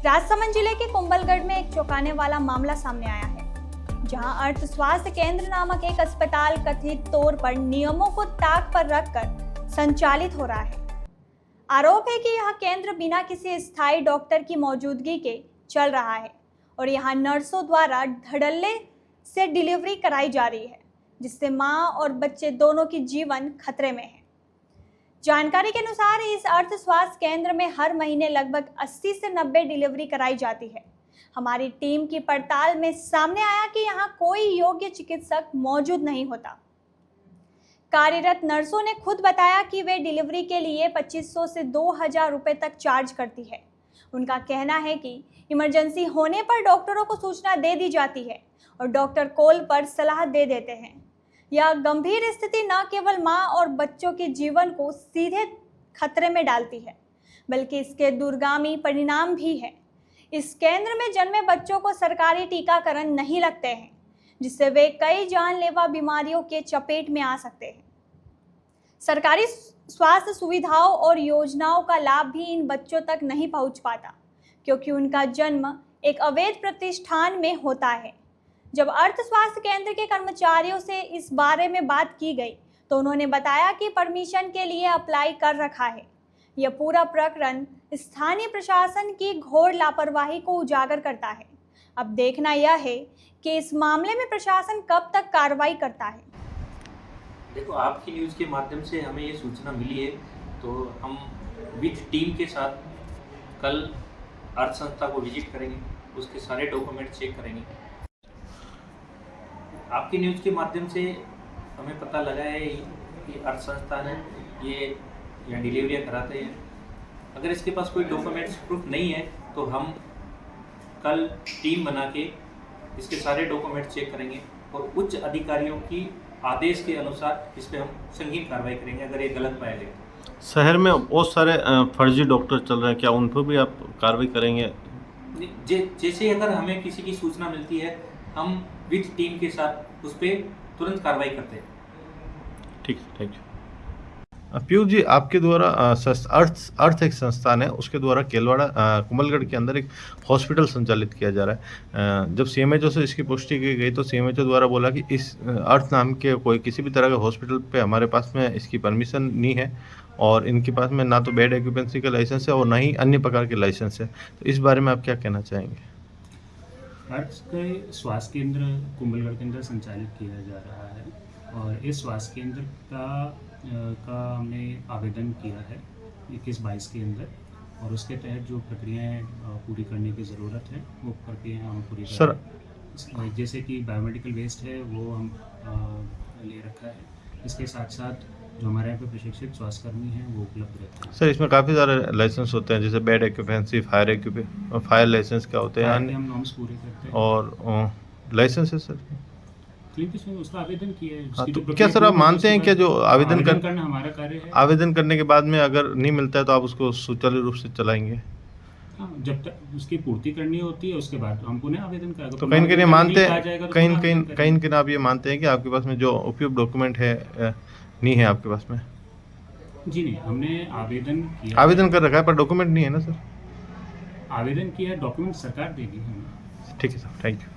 राजसमंद जिले के कुंभलगढ़ में एक चौंकाने वाला मामला सामने आया है, जहां अर्थ स्वास्थ्य केंद्र नामक एक अस्पताल कथित तौर पर नियमों को ताक पर रखकर संचालित हो रहा है। आरोप है कि यह केंद्र बिना किसी स्थायी डॉक्टर की मौजूदगी के चल रहा है और यहां नर्सों द्वारा धड़ल्ले से डिलीवरी कराई जा रही है, जिससे मां और बच्चे दोनों की जीवन खतरे में है। जानकारी के अनुसार इस अर्थ स्वास्थ्य केंद्र में हर महीने लगभग 80 से 90 डिलीवरी कराई जाती है। हमारी टीम की पड़ताल में सामने आया कि यहाँ कोई योग्य चिकित्सक मौजूद नहीं होता। कार्यरत नर्सों ने खुद बताया कि वे डिलीवरी के लिए 2500 से 2000 रुपये तक चार्ज करती है। उनका कहना है कि इमरजेंसी होने पर डॉक्टरों को सूचना दे दी जाती है और डॉक्टर कॉल पर सलाह दे देते हैं। यह गंभीर स्थिति न केवल मां और बच्चों के जीवन को सीधे खतरे में डालती है, बल्कि इसके दूरगामी परिणाम भी है। इस केंद्र में जन्मे बच्चों को सरकारी टीकाकरण नहीं लगते हैं, जिससे वे कई जानलेवा बीमारियों के चपेट में आ सकते हैं। सरकारी स्वास्थ्य सुविधाओं और योजनाओं का लाभ भी इन बच्चों तक नहीं पहुंच पाता, क्योंकि उनका जन्म एक अवैध प्रतिष्ठान में होता है। जब अर्थ स्वास्थ्य केंद्र के कर्मचारियों से इस बारे में बात की गई तो उन्होंने बताया कि परमिशन के लिए अप्लाई कर रखा है। यह पूरा प्रकरण स्थानीय प्रशासन की घोर लापरवाही को उजागर करता है। अब देखना यह है कि इस मामले में प्रशासन कब तक कार्रवाई करता है। देखो, आपकी न्यूज़ के माध्यम से हमें ये सूचना मिली है, तो हम विद टीम के साथ कल अर्थ संस्था को विजिट करेंगे, उसके सारे डॉक्यूमेंट चेक करेंगे। आपकी न्यूज़ के माध्यम से हमें पता लगा है कि अर्थ संस्थान है ये यहाँ डिलीवरियाँ कराते हैं। अगर इसके पास कोई डॉक्यूमेंट्स प्रूफ नहीं है तो हम कल टीम बना के इसके सारे डॉक्यूमेंट चेक करेंगे और उच्च अधिकारियों की आदेश के अनुसार इस पर हम संगीन कार्रवाई करेंगे अगर ये गलत पाया गया। शहर में बहुत सारे फर्जी डॉक्टर चल रहे हैं, क्या उन पर भी आप कार्रवाई करेंगे? जैसे अगर हमें किसी की सूचना मिलती है हम विद टीम के साथ उस पर तुरंत कार्रवाई करते हैं। ठीक है, थैंक यू। पीयूष जी, आपके द्वारा अर्थ एक संस्थान है, उसके द्वारा केलवाड़ा कुंभलगढ़ के अंदर एक हॉस्पिटल संचालित किया जा रहा है। जब सीएमएचओ से इसकी पुष्टि की गई तो सीएमएचओ द्वारा बोला कि इस अर्थ नाम के कोई किसी भी तरह के हॉस्पिटल पे हमारे पास में इसकी परमिशन नहीं है और इनके पास में ना तो बेड ऑक्यूपेंसी का लाइसेंस है और ना ही अन्य प्रकार के लाइसेंस है। तो इस बारे में आप क्या कहना चाहेंगे? अर्थ के स्वास्थ्य केंद्र कुंभलगढ़ के अंदर संचालित किया जा रहा है और इस स्वास्थ्य केंद्र का हमने आवेदन किया है 21-22 के अंदर और उसके तहत जो प्रक्रियाएं पूरी करने की ज़रूरत है वो प्रक्रियाएं हम पूरी कर रहे हैं। जैसे कि बायोमेडिकल वेस्ट है वो हम ले रखा है। इसके साथ साथ जो हमारे यहाँ पे प्रशिक्षित स्वास्थ्यकर्मी हैं वो उपलब्ध रहते हैं। सर, इसमें काफ़ी सारे लाइसेंस होते हैं, जैसे बेड ऑक्यूपेंसी, फायर लाइसेंस क्या होते हैं, हम नॉर्म्स पूरे करते हैं और लाइसेंस है सर। उसका आवेदन किया है। हाँ, तो क्या सर आप मानते हैं कि जो आवेदन करना हमारा कार्य है? आवेदन करने के बाद में अगर नहीं मिलता है तो आप उसको सुचारू रूप से चलाएंगे? हाँ, जब तक उसकी पूर्ति करनी होती है उसके बाद हम पुनः आवेदन करेंगे। तो कहीं कहीं मानते हैं, कहीं आप ये मानते हैं कि आपके पास में जो उपयुक्त डॉक्यूमेंट है नहीं है आपके पास में? जी नहीं, हमने आवेदन कर रखा है पर डॉक्यूमेंट नहीं है ना सर? आवेदन किया है, डॉक्यूमेंट सरकार देगी हमें। ठीक है सर, थैंक यू।